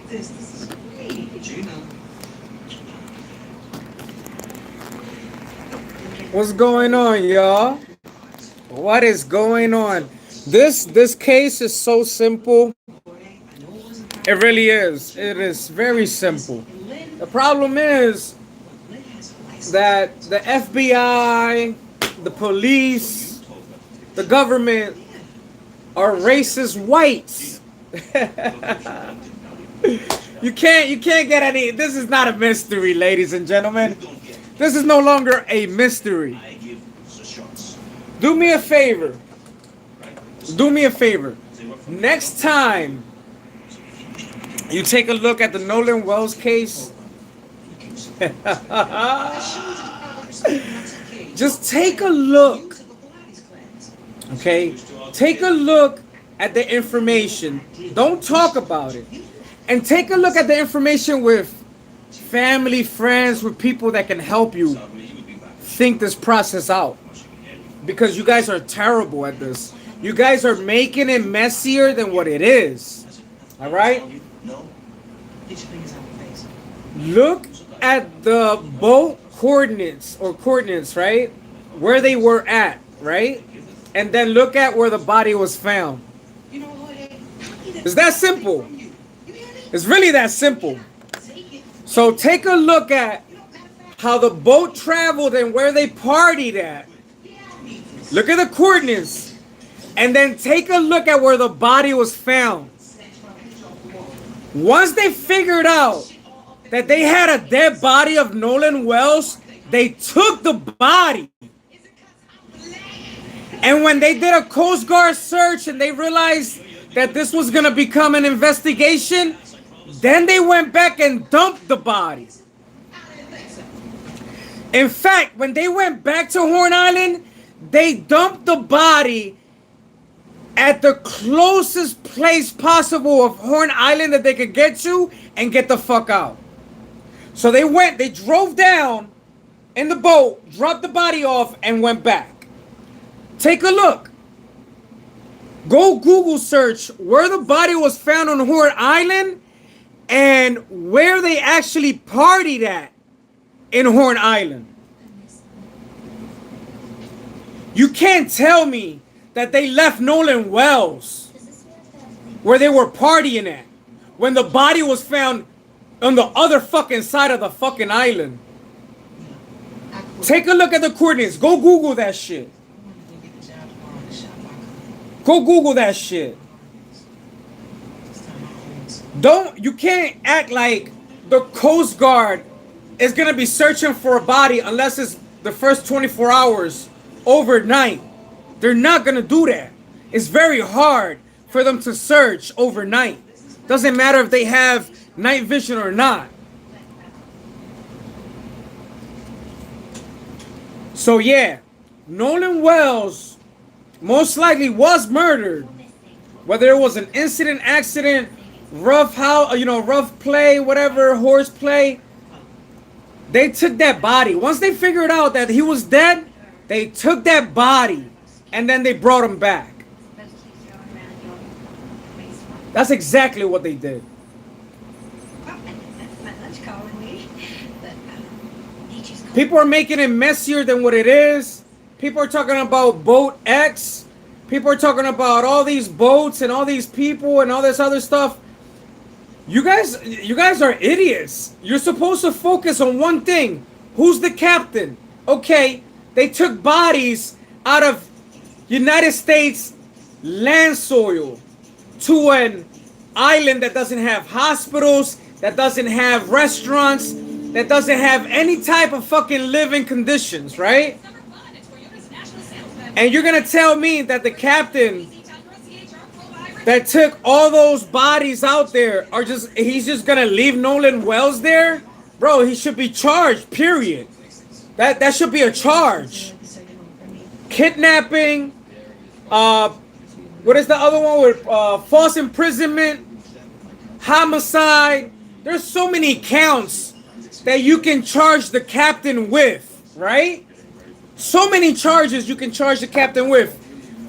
this. This is great. Gina. What's going on, y'all? What is going on? This case is so simple. It really is. It is very simple. The problem is that the FBI, the police, the government are racist whites. You can't get any. This is not a mystery, ladies and gentlemen. This is no longer a mystery. Do me a favor. Do me a favor. Next time you take a look at the Nolan Wells case, just take a look. Okay? Take a look at the information. Don't talk about it. And take a look at the information with family, friends, with people that can help you think this process out. Because you guys are terrible at this. You guys are making it messier than what it is. All right? Look at the boat coordinates, right? Where they were at, right? And then look at where the body was found. It's that simple. It's really that simple. So take a look at how the boat traveled and where they partied at. Look at the coordinates. And then take a look at where the body was found. Once they figured out that they had a dead body of Nolan Wells, they took the body. And when they did a Coast Guard search and they realized that this was going to become an investigation, then they went back and dumped the body. In fact, when they went back to Horn Island, they dumped the body at the closest place possible of Horn Island that they could get to and get the fuck out. So they drove down in the boat, dropped the body off, and went back. Take a look. Go Google search where the body was found on Horn Island and where they actually partied at in Horn Island. You can't tell me that they left Nolan Wells where they were partying at when the body was found on the other fucking side of the fucking island. Take a look at the coordinates. Go Google that shit. Go Google that shit. You can't act like the Coast Guard is gonna be searching for a body unless it's the first 24 hours overnight. They're not gonna do that. It's very hard for them to search overnight. Doesn't matter if they have night vision or not. So yeah, Nolan Wells most likely was murdered. Whether it was an incident, accident, rough play, whatever, horse play. They took that body. Once they figured out that he was dead, they took that body and then they brought him back. That's exactly what they did. People are making it messier than what it is. People are talking about boat X. People are talking about all these boats and all these people and all this other stuff. You guys are idiots. You're supposed to focus on one thing. Who's the captain? Okay, they took bodies out of United States land soil to an island that doesn't have hospitals, that doesn't have restaurants, that doesn't have any type of fucking living conditions, right? And you're gonna tell me that the captain that took all those bodies out there he's just gonna leave Nolan Wells there? Bro, he should be charged, period. That should be a charge. Kidnapping, what is the other one with false imprisonment, homicide. There's so many counts that you can charge the captain with, right? So many charges you can charge the captain with.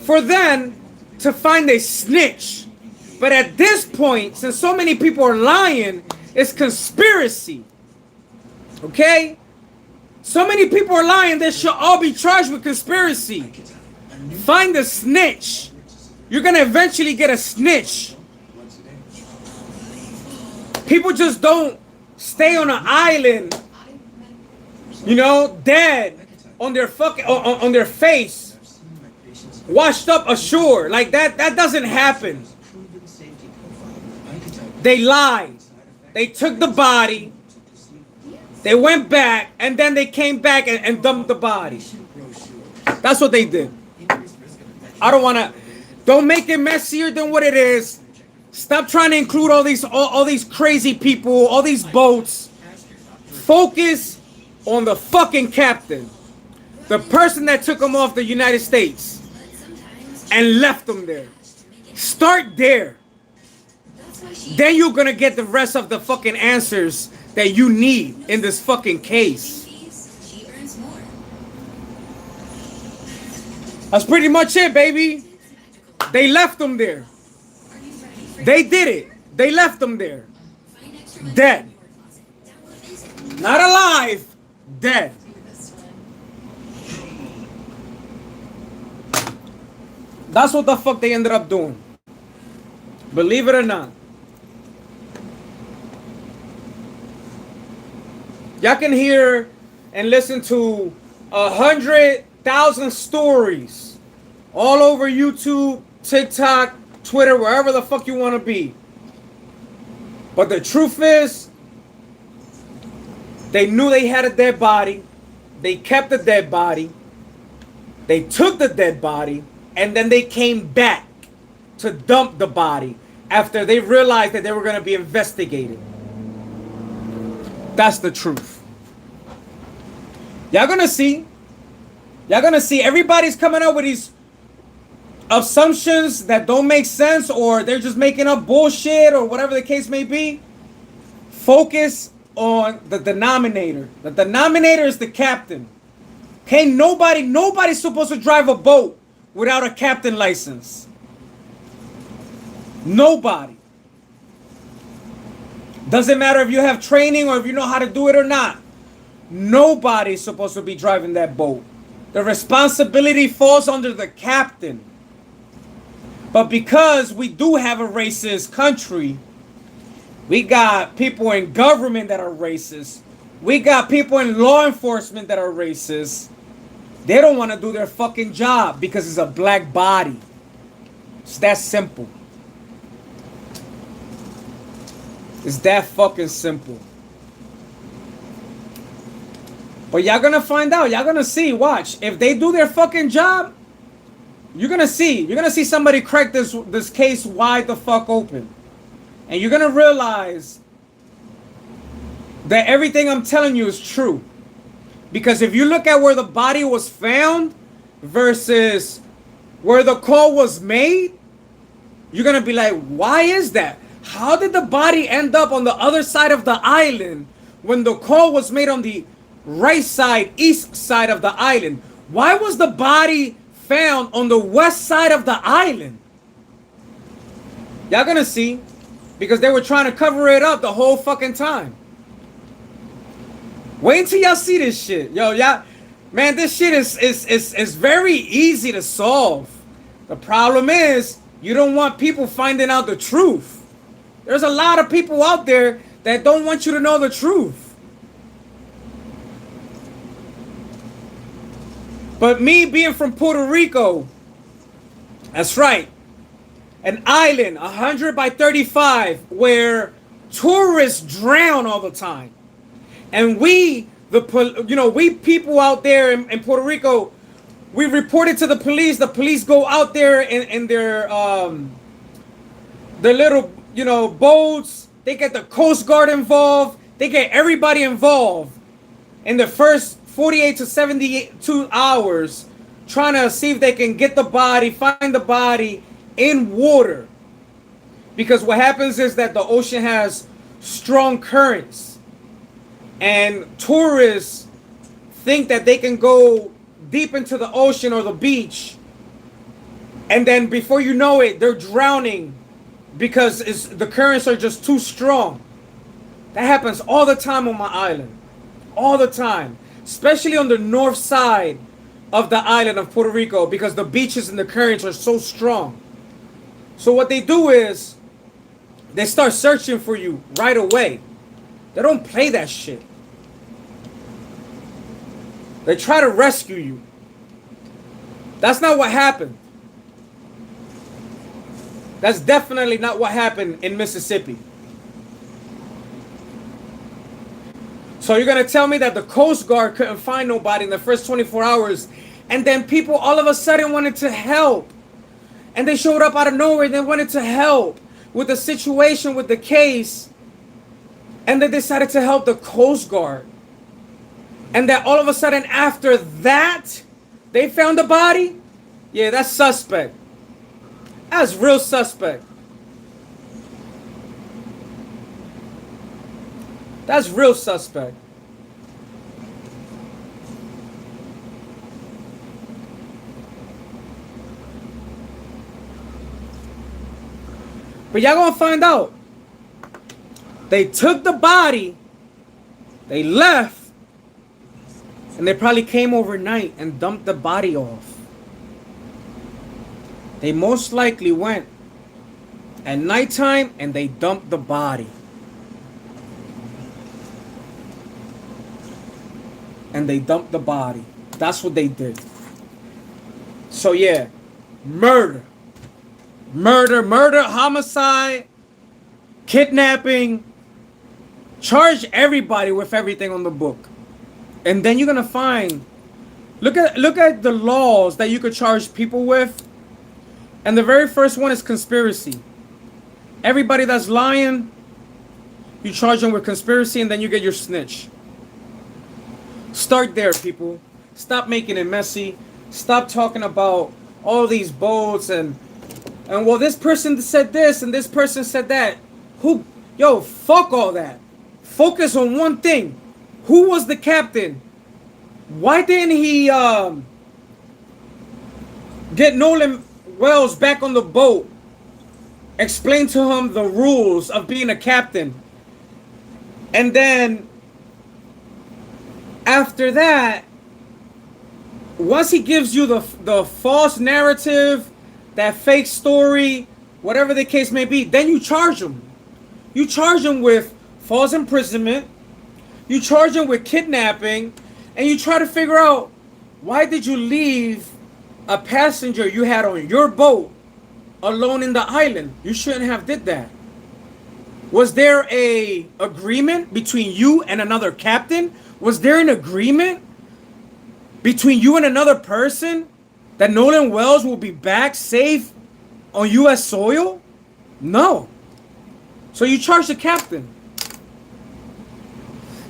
For them to find a snitch But at this point, since so many people are lying, it's conspiracy. Okay? So many people are lying, they should all be charged with conspiracy. Find a snitch. You're gonna eventually get a snitch. People just don't stay on an island, you know, dead on their fucking on their face, washed up ashore. Like that doesn't happen. They lied. They took the body. They went back, and then they came back and dumped the body. That's what they did. I don't want to. Don't make it messier than what it is. Stop trying to include all these crazy people, all these boats. Focus on the fucking captain, the person that took them off the United States and left them there. Start there. Then you're gonna get the rest of the fucking answers that you need in this fucking case. That's pretty much it, baby. They left them there. They did it. They left them there. Dead. Not alive. Dead. That's what the fuck they ended up doing. Believe it or not. Y'all can hear and listen to 100,000 stories all over YouTube, TikTok, Twitter, wherever the fuck you want to be. But the truth is, they knew they had a dead body. They kept the dead body. They took the dead body, and then they came back to dump the body after they realized that they were going to be investigated. That's the truth. Y'all gonna see. Y'all gonna see. Everybody's coming up with these assumptions that don't make sense, or they're just making up bullshit, or whatever the case may be. Focus on the denominator. The denominator is the captain. Okay, nobody's supposed to drive a boat without a captain license. Nobody. Doesn't matter if you have training or if you know how to do it or not. Nobody's supposed to be driving that boat. The responsibility falls under the captain. But because we do have a racist country, we got people in government that are racist. We got people in law enforcement that are racist. They don't want to do their fucking job because it's a black body. It's that simple. It's that fucking simple. But y'all gonna find out. Y'all gonna see. Watch. If they do their fucking job, you're gonna see. You're gonna see somebody crack this case wide the fuck open. And you're gonna realize that everything I'm telling you is true. Because if you look at where the body was found versus where the call was made, you're gonna be like, why is that? How did the body end up on the other side of the island when the call was made on the right side, east side of the island? Why was the body found on the west side of the island? Y'all gonna see. Because they were trying to cover it up the whole fucking time. Wait until y'all see this shit. Yo, y'all, man, this shit is very easy to solve. The problem is, you don't want people finding out the truth. There's a lot of people out there that don't want you to know the truth. But me being from Puerto Rico, that's right, an island 100 by 35 where tourists drown all the time. And we people out there in Puerto Rico, we reported to the police. The police go out there in their little, boats. They get the Coast Guard involved. They get everybody involved in the first 48 to 72 hours trying to see if they can get the body, find the body in water. Because what happens is that the ocean has strong currents. And tourists think that they can go deep into the ocean or the beach. And then before you know it, they're drowning because the currents are just too strong. That happens all the time on my island. All the time. Especially on the north side of the island of Puerto Rico, because the beaches and the currents are so strong. So what they do is they start searching for you right away. They don't play that shit. They try to rescue you. That's not what happened. That's definitely not what happened in Mississippi. So you're going to tell me that the Coast Guard couldn't find nobody in the first 24 hours, and then people all of a sudden wanted to help. And they showed up out of nowhere and they wanted to help with the situation, with the case. And they decided to help the Coast Guard. And that all of a sudden after that, they found the body? Yeah, that's suspect. That's real suspect. That's real suspect. But y'all gonna find out. They took the body, they left, and they probably came overnight and dumped the body off. They most likely went at nighttime and they dumped the body. And they dumped the body. That's what they did. So yeah, murder. Murder, homicide, kidnapping. Charge everybody with everything on the book. And then you're gonna find, look at the laws that you could charge people with. And the very first one is conspiracy. Everybody that's lying, you charge them with conspiracy, and then you get your snitch. Start there, people. Stop making it messy. Stop talking about all these boats and well, this person said this and this person said that. Fuck all that. Focus on one thing. Who was the captain? Why didn't he get Nolan Wells back on the boat? Explain to him the rules of being a captain. And then after that, once he gives you the false narrative, that fake story, whatever the case may be, then you charge him. You charge him with false imprisonment. You charge him with kidnapping. And you try to figure out, why did you leave a passenger you had on your boat alone in the island? You shouldn't have did that. Was there a agreement between you and another captain? Was there an agreement between you and another person that Nolan Wells will be back safe on U.S. soil? No. So you charge the captain.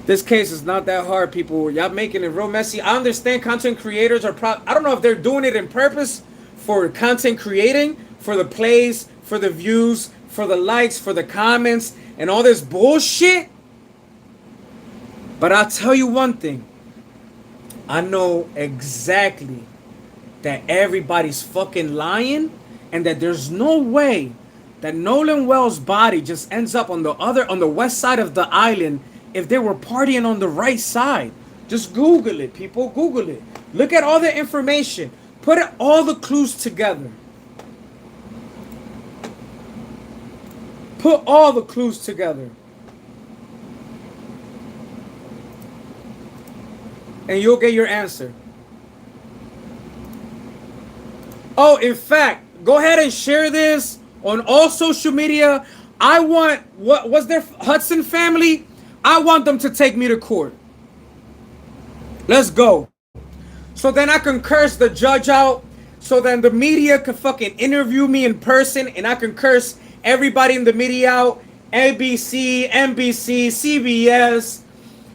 This case is not that hard, people. Y'all making it real messy. I understand content creators are I don't know if they're doing it in purpose for content creating, for the plays, for the views, for the likes, for the comments, and all this bullshit. But I'll tell you one thing. I know exactly that everybody's fucking lying, and that there's no way that Nolan Wells' body just ends up on the west side of the island if they were partying on the right side. Just Google it, people. Google it. Look at all the information. Put all the clues together. Put all the clues together. And you'll get your answer. Oh, in fact, go ahead and share this on all social media. I want, what was their Hudson family? I want them to take me to court. Let's go. So then I can curse the judge out. So then the media can fucking interview me in person, and I can curse everybody in the media out. ABC, NBC, CBS,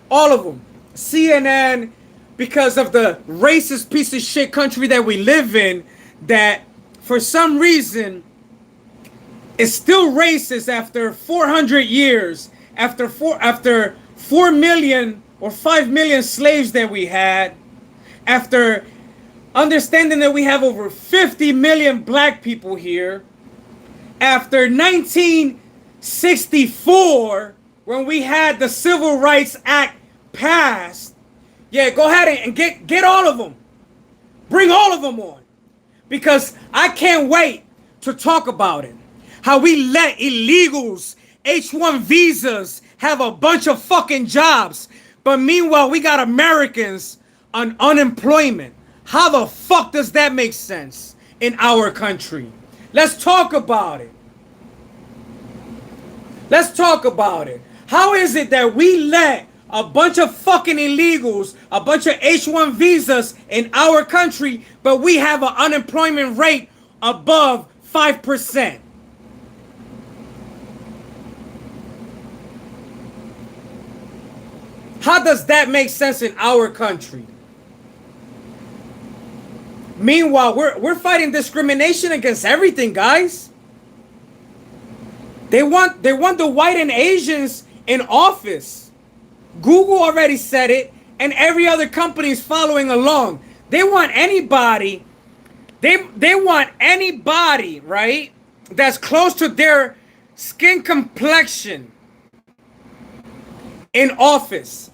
all of them. CNN, because of the racist piece of shit country that we live in, that for some reason is still racist after 400 years, after 4 million or 5 million slaves that we had, after understanding that we have over 50 million black people here, After 1964, when we had the Civil Rights Act passed, yeah, go ahead and get all of them. Bring all of them on. Because I can't wait to talk about it. How we let illegals, H-1 visas, have a bunch of fucking jobs. But meanwhile, we got Americans on unemployment. How the fuck does that make sense in our country? Let's talk about it. Let's talk about it. How is it that we let a bunch of fucking illegals, a bunch of H-1 visas in our country, but we have an unemployment rate above 5%? How does that make sense in our country? Meanwhile, we're fighting discrimination against everything, guys. They want the white and Asians in office. Google already said it, and every other company is following along. They want anybody, they want anybody, right, that's close to their skin complexion in office.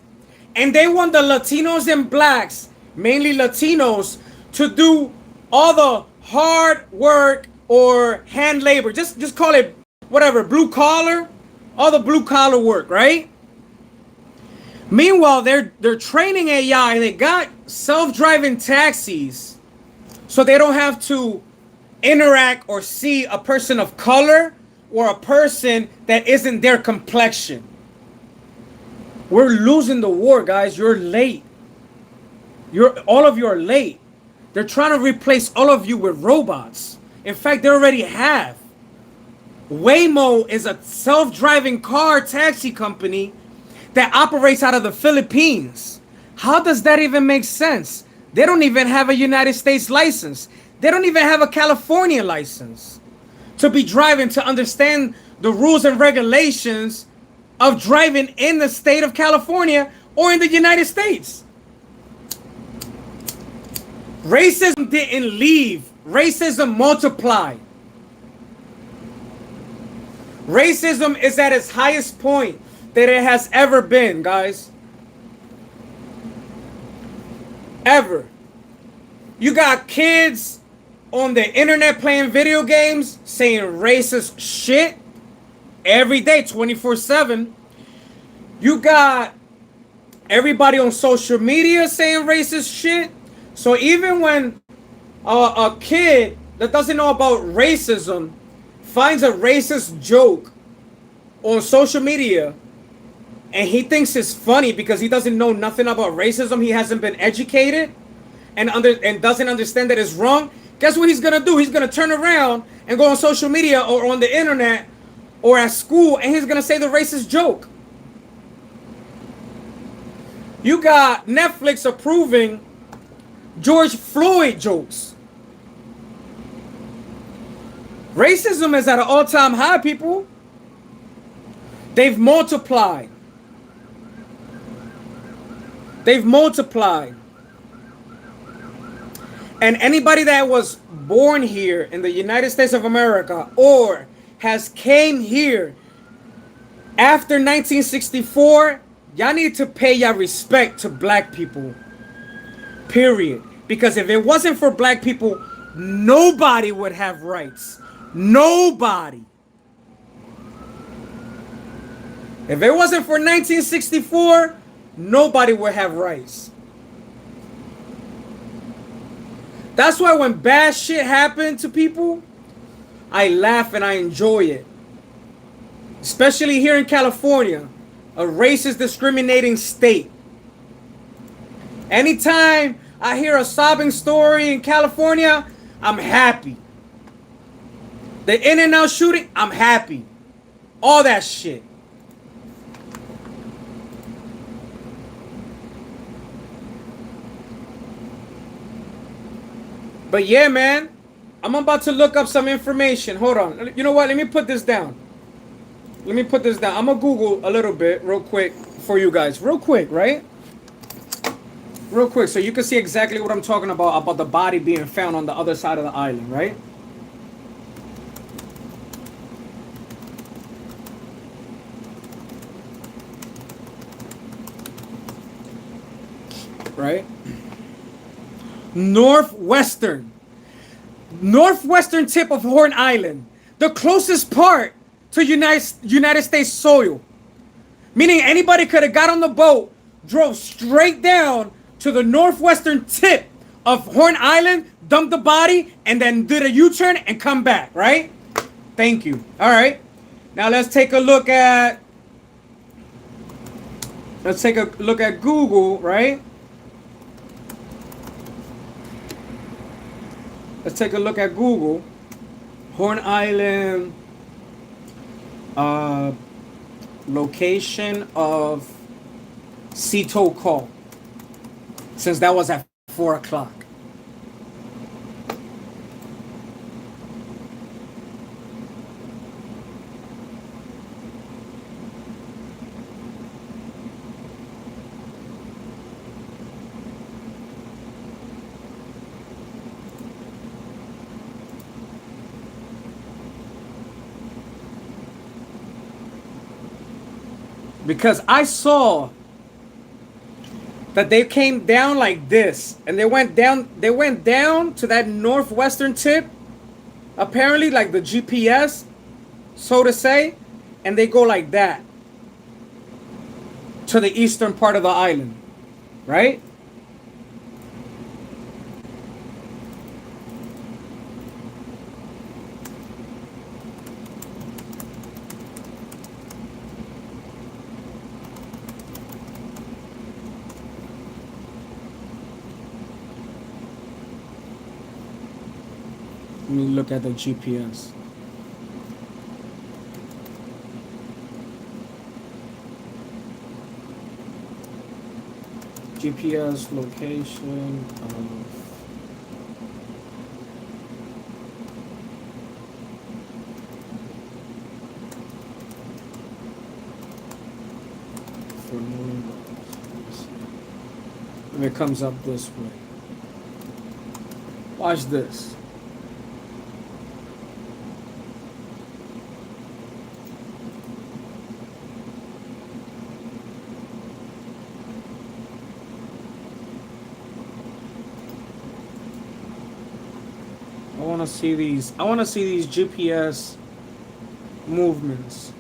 And they want the Latinos and blacks, mainly Latinos, to do all the hard work or hand labor. Just call it whatever, blue collar, all the blue collar work, right? Meanwhile, they're training AI. They got self-driving taxis, so they don't have to interact or see a person of color or a person that isn't their complexion. We're losing the war, guys. You're late. All of you are late. They're trying to replace all of you with robots. In fact, they already have. Waymo is a self-driving car taxi company that operates out of the Philippines. How does that even make sense? They don't even have a United States license. They don't even have a California license to be driving, to understand the rules and regulations of driving in the state of California or in the United States. Racism didn't leave. Racism multiplied. Racism is at its highest point that it has ever been, guys. Ever. You got kids on the internet playing video games saying racist shit every day, 24/7. You got everybody on social media saying racist shit. So even when a kid that doesn't know about racism finds a racist joke on social media and he thinks it's funny because he doesn't know nothing about racism, he hasn't been educated and doesn't understand that it's wrong, guess what he's gonna do? He's gonna turn around and go on social media or on the internet or at school and he's gonna say the racist joke. You got Netflix approving George Floyd jokes. Racism is at an all-time high, people. They've multiplied. They've multiplied. And anybody that was born here in the United States of America or has came here after 1964, y'all need to pay your respect to black people. Period. Because if it wasn't for black people, nobody would have rights. Nobody. If it wasn't for 1964, nobody would have rights. That's why when bad shit happened to people, I laugh and I enjoy it. Especially here in California, a racist, discriminating state. Anytime I hear a sobbing story in California, I'm happy. The In-N-Out shooting, I'm happy. All that shit. But yeah, man, I'm about to look up some information. Hold on. You know what? Let me put this down. Let me put this down. I'm going to Google a little bit real quick for you guys. Real quick, right? Real quick, so you can see exactly what I'm talking about the body being found on the other side of the island, right? right? Northwestern tip of Horn Island, the closest part to United States soil. Meaning anybody could have got on the boat, drove straight down to the northwestern tip of Horn Island, dumped the body, and then did a U-turn and come back, right? Thank you. All right. Now let's take a look at Google, right? Let's take a look at Google. Horn Island, location of sea tow call. Since that was at 4 o'clock. Because I saw that they came down like this, and they went down to that northwestern tip, apparently like the GPS, so to say, and they go like that to the eastern part of the island, right? Let me look at the GPS. GPS location of for Nolan Wells. And it comes up this way. Watch this. I want to see these GPS movements.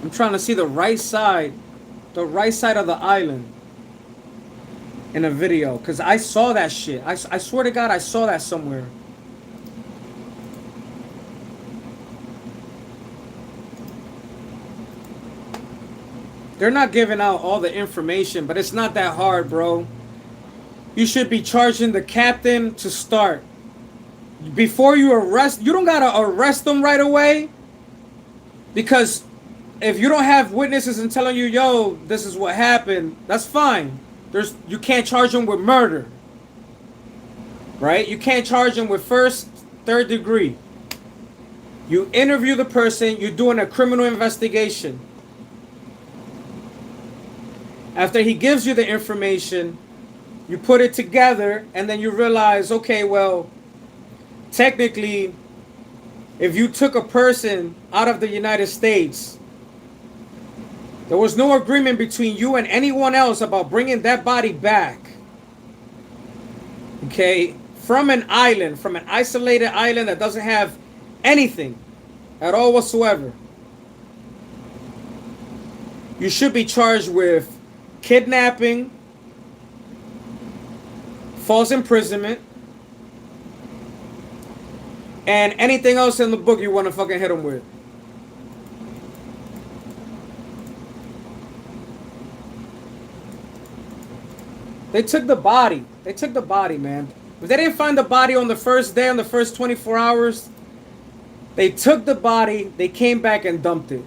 I'm trying to see the right side of the island in a video, because I saw that shit. I swear to God, I saw that somewhere. They're not giving out all the information, but it's not that hard, bro. You should be charging the captain to start. Before you arrest, you don't gotta arrest them right away, because if you don't have witnesses and telling you, yo, this is what happened, that's fine. You can't charge them with murder, right? You can't charge them with first, third degree. You interview the person, you're doing a criminal investigation. After he gives you the information, you put it together, and then you realize, okay, well, technically, if you took a person out of the United States, there was no agreement between you and anyone else about bringing that body back. Okay? From an island, from an isolated island that doesn't have anything at all whatsoever. You should be charged with kidnapping, false imprisonment, and anything else in the book you want to fucking hit them with. They took the body. They took the body, man. If they didn't find the body on the first day, on the first 24 hours, they took the body, they came back and dumped it.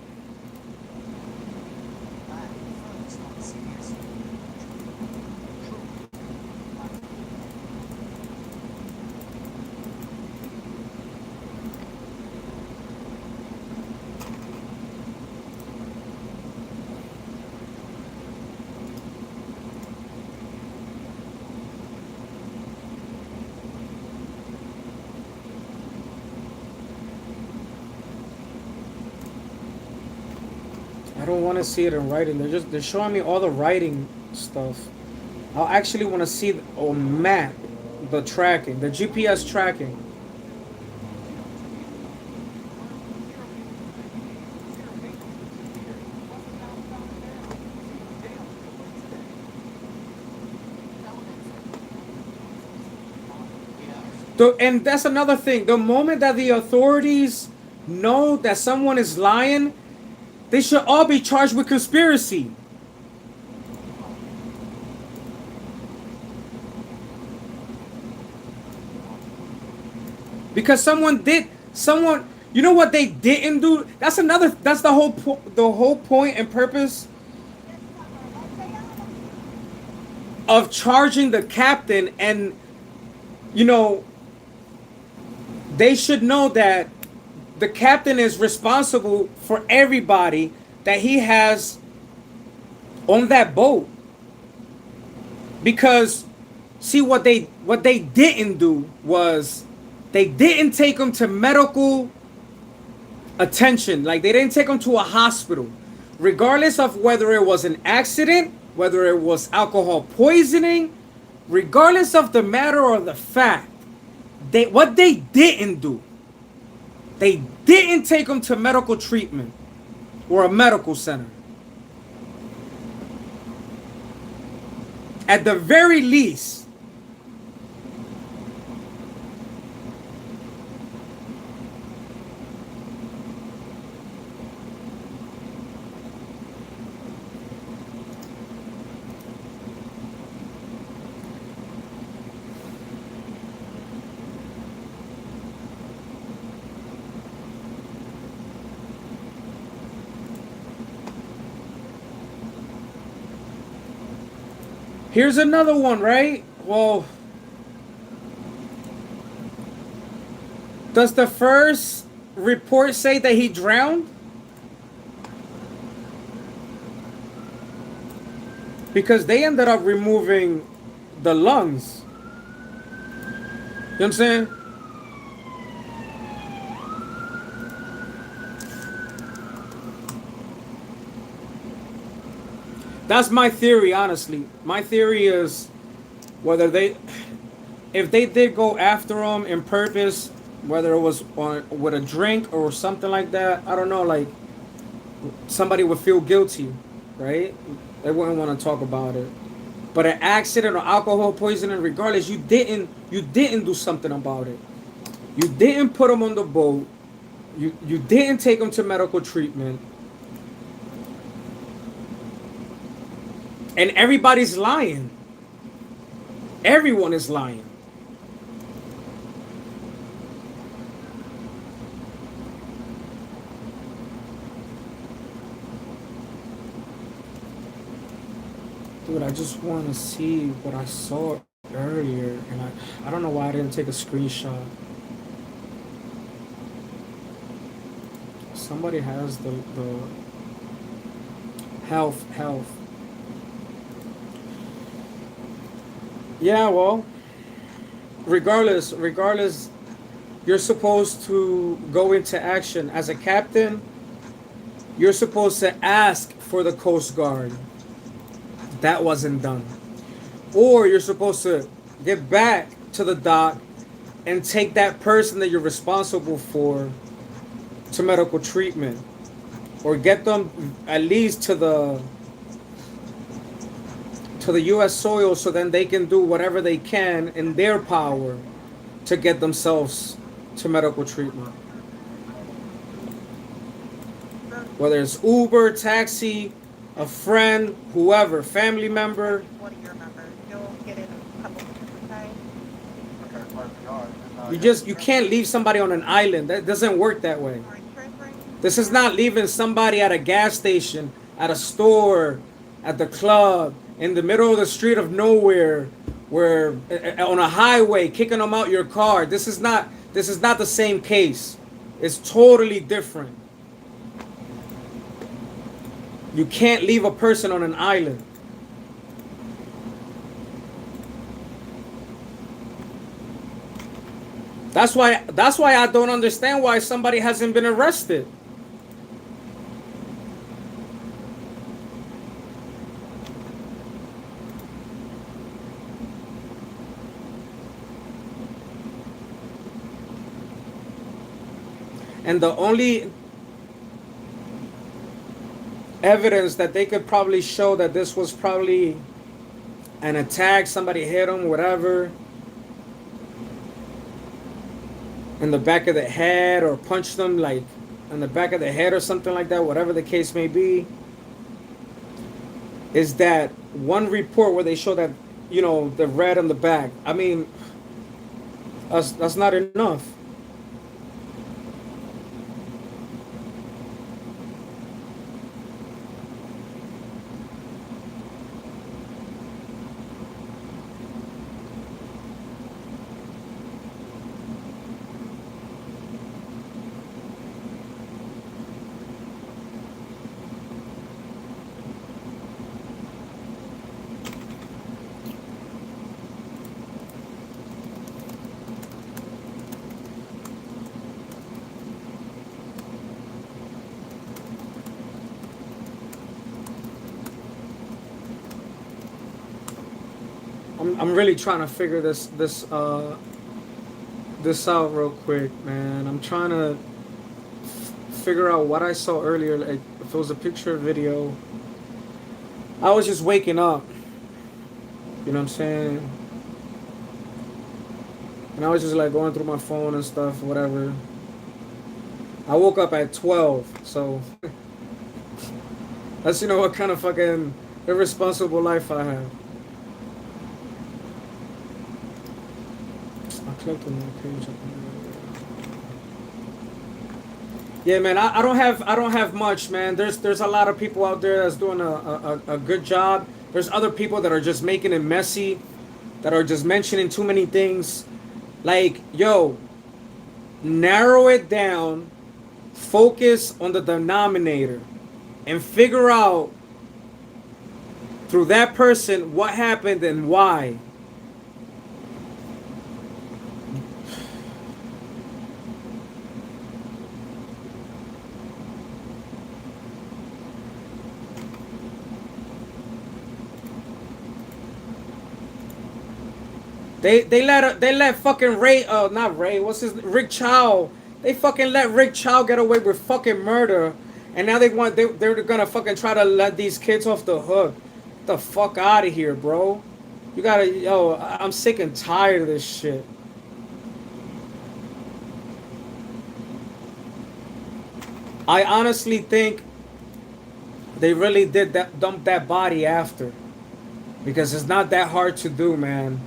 I don't want to see it in writing. They're showing me all the writing stuff. I actually want to see on map the tracking, the GPS tracking. And that's another thing. The moment that the authorities know that someone is lying, they should all be charged with conspiracy. Because someone, you know what they didn't do? That's the whole point and purpose of charging the captain. And you know, they should know that the captain is responsible for everybody that he has on that boat. Because see, what they didn't do was they didn't take him to medical attention. Like, they didn't take him to a hospital, regardless of whether it was an accident, whether it was alcohol poisoning, regardless of the matter or the fact. What they didn't do, they didn't take him to medical treatment or a medical center. At the very least. Here's another one, right? Well, does the first report say that he drowned? Because they ended up removing the lungs. You know what I'm saying? That's my theory, honestly. My theory is if they did go after him in purpose, whether it was with a drink or something like that, I don't know, like, somebody would feel guilty, right? They wouldn't want to talk about it. But an accident or alcohol poisoning, regardless, you didn't do something about it. You didn't put him on the boat. You didn't take him to medical treatment. And everybody's lying. Everyone is lying. Dude, I just want to see what I saw earlier, and I don't know why I didn't take a screenshot. Somebody has the health. Yeah, well, regardless, you're supposed to go into action. As a captain, you're supposed to ask for the Coast Guard. That wasn't done. Or you're supposed to get back to the dock and take that person that you're responsible for to medical treatment. Or get them at least to the U.S. soil, so then they can do whatever they can in their power to get themselves to medical treatment. Whether it's Uber, taxi, a friend, whoever, family member. One of your members, you'll get in a couple of times. You can't leave somebody on an island. That doesn't work that way. This is not leaving somebody at a gas station, at a store, at the club, in the middle of the street of nowhere, where on a highway, kicking them out your car. This is not the same case. It's totally different. You can't leave a person on an island. That's why I don't understand why somebody hasn't been arrested. And the only evidence that they could probably show that this was probably an attack, somebody hit him, whatever, in the back of the head, or punched them like in the back of the head or something like that, whatever the case may be, is that one report where they show that, you know, the red on the back. I mean, that's not enough. I'm really trying to figure this out real quick, man. I'm trying to figure out what I saw earlier, like if it was a picture or video. I was just waking up, you know what I'm saying? And I was just like going through my phone and stuff, whatever. I woke up at 12, so that's, you know, what kind of fucking irresponsible life I have. I clicked on that page. Yeah, man, I don't have much, man. There's a lot of people out there that's doing a good job. There's other people that are just making it messy, that are just mentioning too many things. Like, yo, narrow it down, focus on the denominator, and figure out through that person what happened and why. They let fucking Rick Chow. They fucking let Rick Chow get away with fucking murder, and now they're gonna fucking try to let these kids off the hook. Get the fuck out of here, bro. You gotta, yo, I'm sick and tired of this shit. I honestly think they really did dump that body after, because it's not that hard to do, man.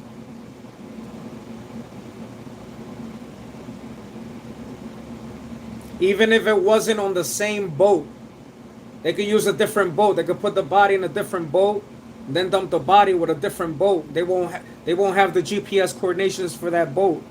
Even if it wasn't on the same boat, they could use a different boat. They could put the body in a different boat, and then dump the body with a different boat. They won't have the GPS coordinations for that boat.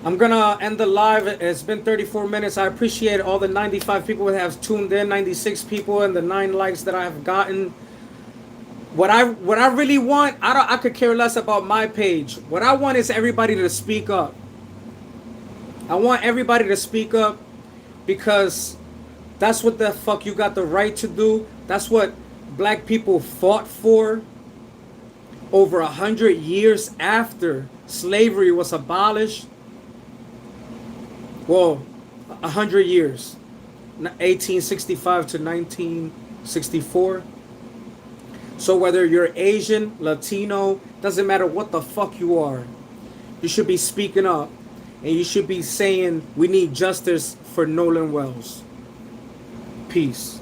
I'm gonna end the live. It's been 34 minutes. I appreciate all the 95 people that have tuned in, 96 people, and the 9 likes that I have gotten. What I really want, I could care less about my page. What I want is everybody to speak up. I want everybody to speak up, because that's what the fuck you got the right to do. That's what black people fought for over 100 years after slavery was abolished. Well, 100 years, 1865 to 1964. So whether you're Asian, Latino, doesn't matter what the fuck you are, you should be speaking up, and you should be saying we need justice for Nolan Wells. Peace.